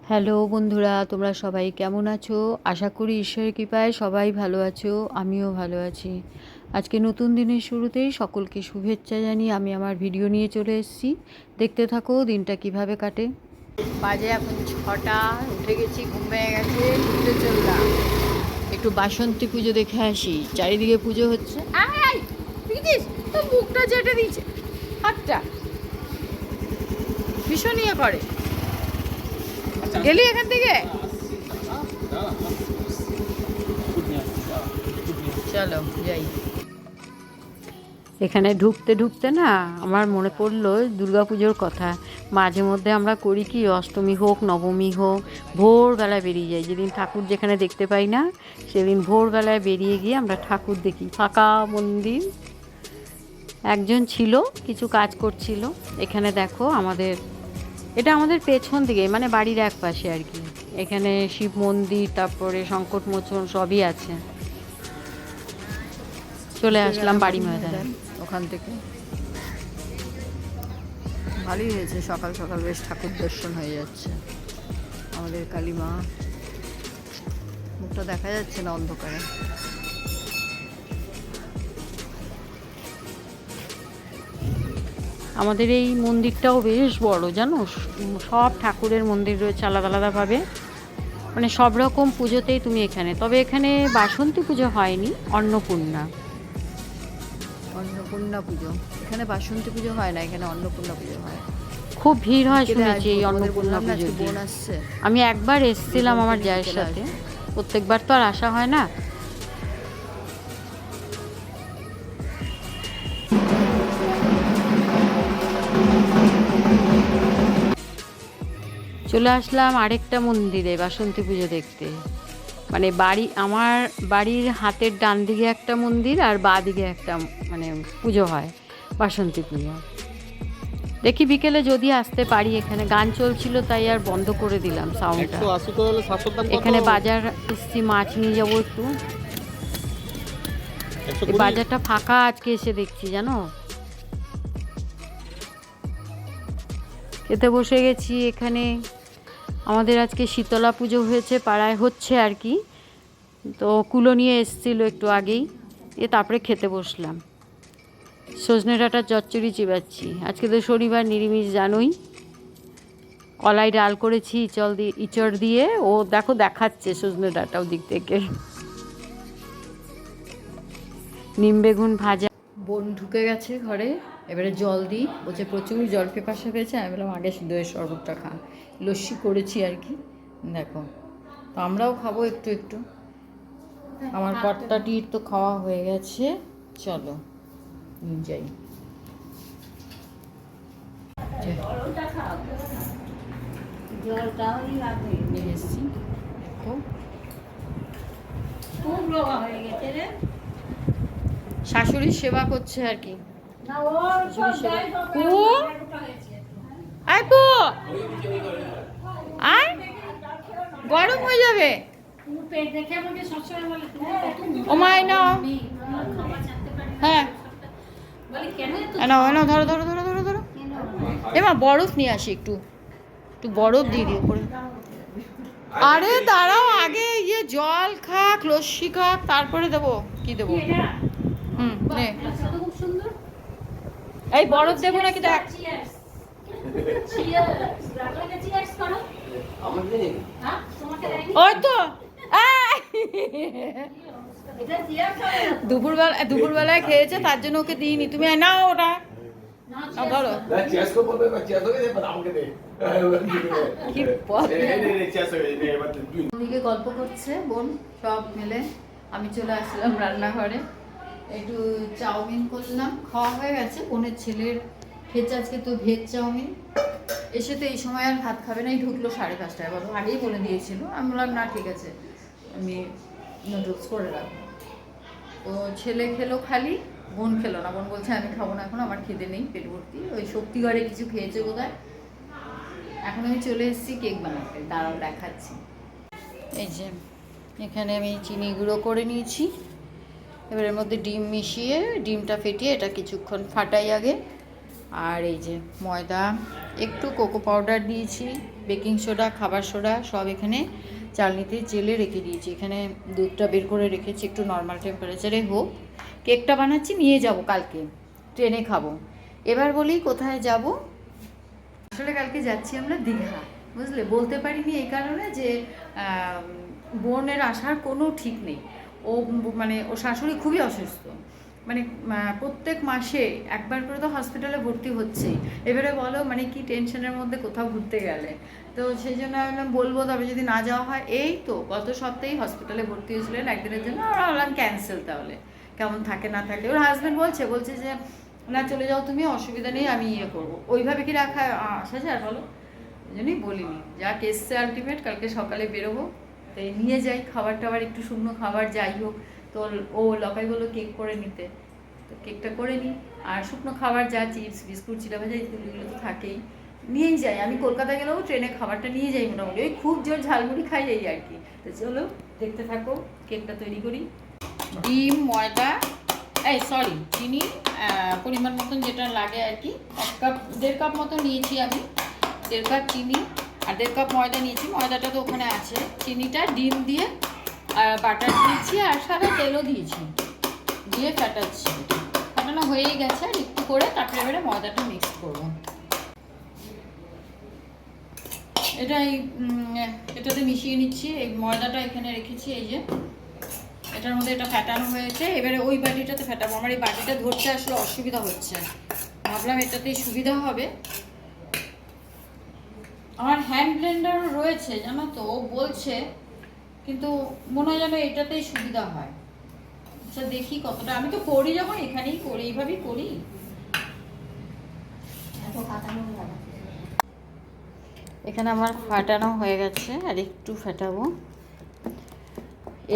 Hello বন্ধুরা, তোমরা সবাই কেমন আছো? আশা করি ঈশ্বরের কৃপায় সবাই ভালো আছো, আমিও ভালো আছি। আজকে নতুন দিনের শুরুতেই সকলকে শুভেচ্ছা জানিয়ে আমি আমার ভিডিও নিয়ে চলে এসেছি। দেখতে থাকো দিনটা কিভাবে কাটে। বাজে এখন 6টা, উঠে গেছি, ঘুম ভেঙে গেছে, ঘুরতে চললাম। একটু বাসন্তী পুজো দেখে আসি, চারিদিকে পুজো হচ্ছে। তো মুখটা যেটা দিয়েছে হাতটা ভীষণ ইয়ে করে। গেলি এখান থেকে, চলো যাই। এখানে ঢুকতে ঢুকতে না আমার মনে পড়লো দুর্গাপুজোর কথা। মাঝে মধ্যে আমরা করি কি, অষ্টমী হোক নবমী হোক, ভোরবেলায় বেরিয়ে যাই। যেদিন ঠাকুর যেখানে দেখতে পাই না সেদিন ভোরবেলায় বেরিয়ে গিয়ে আমরা ঠাকুর দেখি। ফাঁকা মন্দির, একজন ছিল কিছু কাজ করছিল। এখানে দেখো এটা আমাদের পেছন দিকে, মানে বাড়ির এক পাশে আর কি। এখানে শিব মন্দির, তারপরে সংকটমোচন সবই আছে। চলে আসলাম বাড়ি ময়দানে। ওখান থেকে ভালোই হয়েছে, সকাল সকাল বেশ ঠাকুর দর্শন হয়ে যাচ্ছে। আমাদের কালী মা, মুখটা দেখা যাচ্ছে না অন্ধকারে। আমাদের এই মন্দিরটাও বেশ বড় জানো, সব ঠাকুরের মন্দির রয়েছে আলাদা আলাদাভাবে। মানে সব রকম পুজোতেই তুমি এখানে, তবে এখানে বাসন্তী পুজো হয়নি, অন্নপূর্ণা পুজো। এখানে বাসন্তী পুজো হয় না, এখানে অন্নপূর্ণা পুজো হয়। খুব ভিড় হয় শুনেছি এই অন্নপূর্ণা পুজো। বোন আসছে, আমি একবার এসেছিলাম আমার জায়ের সাথে, প্রত্যেকবার তো আর আসা হয় না। চলে আসলাম আরেকটা মন্দিরে বাসন্তী পুজো দেখতে। মানে আমার বাড়ির হাতের ডান দিকে একটা মন্দির আর বাঁ দিকে একটা, মানে পুজো হয় বাসন্তী পুজো। দেখি বিকেলে যদি আসতে পারি। এখানে গান চলছিল তাই আর বন্ধ করে দিলাম সাউন্ডটা। এখানে বাজার এসছি, মাছ নিয়ে যাবো একটু। এই বাজারটা ফাঁকা আজকে এসে দেখছি জানো। খেতে বসে গেছি। এখানে আমাদের আজকে শীতলা পুজো হয়েছে, পাড়ায় হচ্ছে আর কি। তো কুলো নিয়ে এসেছিল একটু আগেই, তারপরে খেতে বসলাম। সজনে ডাঁটার চচ্চড়ি চিবাচ্ছি। আজকে তো শনিবার, নিরামিষ জানোই। কলাই ডাল করেছি ইঁচড় দিয়ে। ও দেখো দেখাচ্ছে সজনে ডাঁটা ওদিক থেকে। নিম বেগুন ভাজা। বোন ঢুকে গেছে ঘরে, এবারে জল দিই। বলছে প্রচুর জল পিপাসা পেয়েছে। আমি বললাম আগে দইয়ের শরবতটা খা। লস্যি করেছি আর কি, দেখো। তো আমরাও খাবো একটু একটু। আমার কর্তাটির তো খাওয়া হয়ে গেছে, চলো যাই। শাশুড়ির সেবা করছে আর কি। গরম হয়ে যাবে। ও মাই নাও, হ্যাঁ নাও নাও, ধরো ধরো ধরো ধরো ধরো। এমা বরফ নিয়ে আসি, একটু একটু বরফ দিয়ে দিও করে। আরে দাঁড়াও, আগে জল খাক, লস্যি খাক, তারপরে দেবো। কি দেবো? নে এই বরফ দেবো নাকি দেখ। ওই তো দুপুরবেলায় খেয়েছে, তার জন্য ওকে দিইনি। তুমি নাও ওটা, ধরো। গল্প করছে বোন সব মিলে। আমি চলে আসলাম রান্নাঘরে, একটু চাউমিন করলাম। খাওয়া হয়ে গেছে, বোনের ছেলের খেয়েছে আজকে তো ভেজ চাউমিন। এসে তো এই সময় আর ভাত খাবে না, এই ঢুকলো 5:30টায়। বলো, আগেই বলে দিয়েছিল। আমি বললাম না ঠিক আছে, আমি নুডলস করে রাখবো। তো ছেলে খেলো খালি, বোন খেলো না। বোন বলছে আমি খাবো না, এখন আমার খিদে নেই, পেট ভর্তি। ওই শক্তিগড়ে কিছু খেয়েছে বোধহয়। এখন আমি চলে এসেছি কেক বানাতে, দাঁড়াও দেখাচ্ছি। এই যে এখানে আমি চিনি গুঁড়ো করে নিয়েছি। এবার এর মধ্যে ডিম মিশিয়ে, ডিমটা ফেটিয়ে এটা কিছুক্ষণ ফাটাই আগে। আর এই যে ময়দা, একটু কোকো পাউডার দিয়েছি, বেকিং সোডা, খাবার সোডা সব এখানে চালনিতে চেলে রেখে দিয়েছি। এখানে দুধটা বের করে রেখেছি, একটু নর্মাল টেম্পারেচারে হোক। কেকটা বানাচ্ছি, নিয়ে যাব কালকে, ট্রেনে খাবো। এবার বলি কোথায় যাব। আসলে কালকে যাচ্ছি আমরা দীঘা, বুঝলে। বলতে পারিনি এই কারণে যে বোনের আসার কোনো ঠিক নেই। ও মানে ও শাশুড়ি খুবই অসুস্থ, মানে প্রত্যেক মাসে একবার করে তো হসপিটালে ভর্তি হচ্ছেই। এবারে বলো মানে কি টেনশনের মধ্যে কোথাও ঘুরতে গেলে। তো সেই জন্য আমি বলবো, তবে যদি না যাওয়া হয়, এই তো গত সপ্তাহেই হসপিটালে ভর্তি হয়েছিলেন একদিনের জন্য। আমরা বললাম ক্যান্সেল, তাহলে কেমন থাকে না থাকে। ওর হাজব্যান্ড বলছে যে না চলে যাও তুমি, অসুবিধা নেই, আমি ইয়ে করবো। ওইভাবে কি রাখা আসা যায় বলো? ওই জন্যই বলিনি, যা এসছে আলটিমেট। কালকে সকালে বেরোবো, তাই নিয়ে যাই খাবার টাবার, একটু শুকনো খাবার যাই হোক। তো ও লকাই বললো কেক করে নিতে, তো কেকটা করে নিই। আর শুকনো খাবার যা চিপস বিস্কুট চিলা ভাজা এগুলো তো থাকেই, নিয়েই যাই। আমি কলকাতা গেলেও ট্রেনে খাবারটা নিয়ে যাই মোটামুটি। ওই খুব জোর ঝালমুড়ি খাই যাই আর কি। তো চলো দেখতে থাকো, কেকটা তৈরি করি। ডিম, ময়দা, সরি চিনি পরিমাণ মতন যেটা লাগে আর কি। 1 কাপ 1.5 কাপ মতো নিয়েছি আমি, 1.5 কাপ চিনি আর 1.5 কাপ ময়দা নিয়েছি। ময়দাটা তো ওখানে আছে। চিনিটা ডিম দিয়ে বাটার দিয়েছি আর সাদা তেলও দিয়েছি, দিয়ে ফাটাচ্ছি। ফাটানো হয়েই গেছে, আর একটু করে তারপরে এবারে ময়দাটা মিক্স করবো। এটাতে মিশিয়ে নিচ্ছি। এই ময়দাটা এখানে রেখেছি, এই যে এটার মধ্যে এটা ফ্যাটানো হয়েছে। এবারে ওই বাটিটাতে ফ্যাটাবো। আমার এই বাটিটা ধরতে আসলে অসুবিধা হচ্ছে, ভাবলাম এটাতেই সুবিধা হবে। আমার হ্যান্ড ব্লেন্ডারও রয়েছে জানো তো, ও বলছে, কিন্তু মনে হয় যেন এটাতেই সুবিধা হয়। আচ্ছা দেখি কতটা, আমি তো করি যখন এখানেই করি, এইভাবেই করি। এখানে আমার ফাটানো হয়ে গেছে, আর একটু ফাটাবো।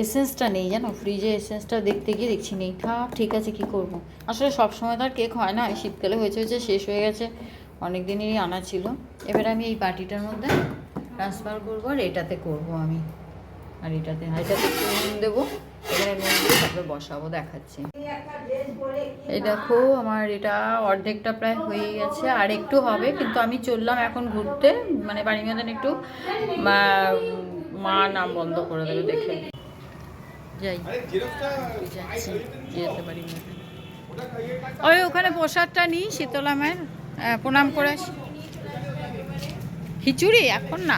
এসেন্সটা নেই জানো, ফ্রিজে এসেন্সটা দেখতে গিয়ে দেখছি নেই। ঠিক আছে, কি করব। আসলে সব সময় তো আর কেক হয় না, শীতকালে হয়েছে শেষ হয়ে গেছে, অনেক দিনেরই আনা ছিল। এবার আমি এই বাটিটার মধ্যে ট্রান্সফার করবো, আর এটাতে করবো আমি। আর এটাতে একটু নুন দেবো, এখানে নুন দিয়ে তারপরে বসাবো, দেখাচ্ছি। এই দেখো আমার এটা অর্ধেকটা প্রায় হয়ে গেছে, আর একটু হবে। কিন্তু আমি চললাম এখন ঘুরতে, মানে বাড়ি মেদান একটু, মা নাম বন্ধ করে দেবে দেখে যাই, যাচ্ছি যেতে পারি। ওই ওখানে প্রসাদটা নিই, শীতলা মায়ের প্রণাম করে। খিচুড়ি এখন না,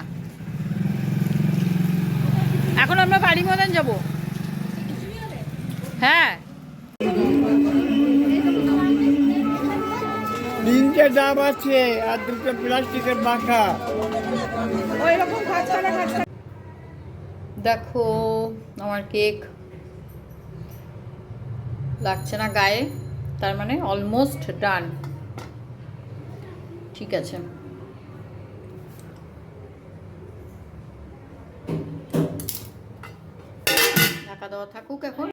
এখন আমরা বাড়ি মদন যাবো। হ্যাঁ, 3টে ডাব আছে আর 2টো প্লাস্টিকের বাঁকা। দেখো আমার কেক লাগছে না গায়ে, তার মানে অলমোস্ট ডান। ঠিক আছে, ঢাকা দেওয়া থাকুক এখন।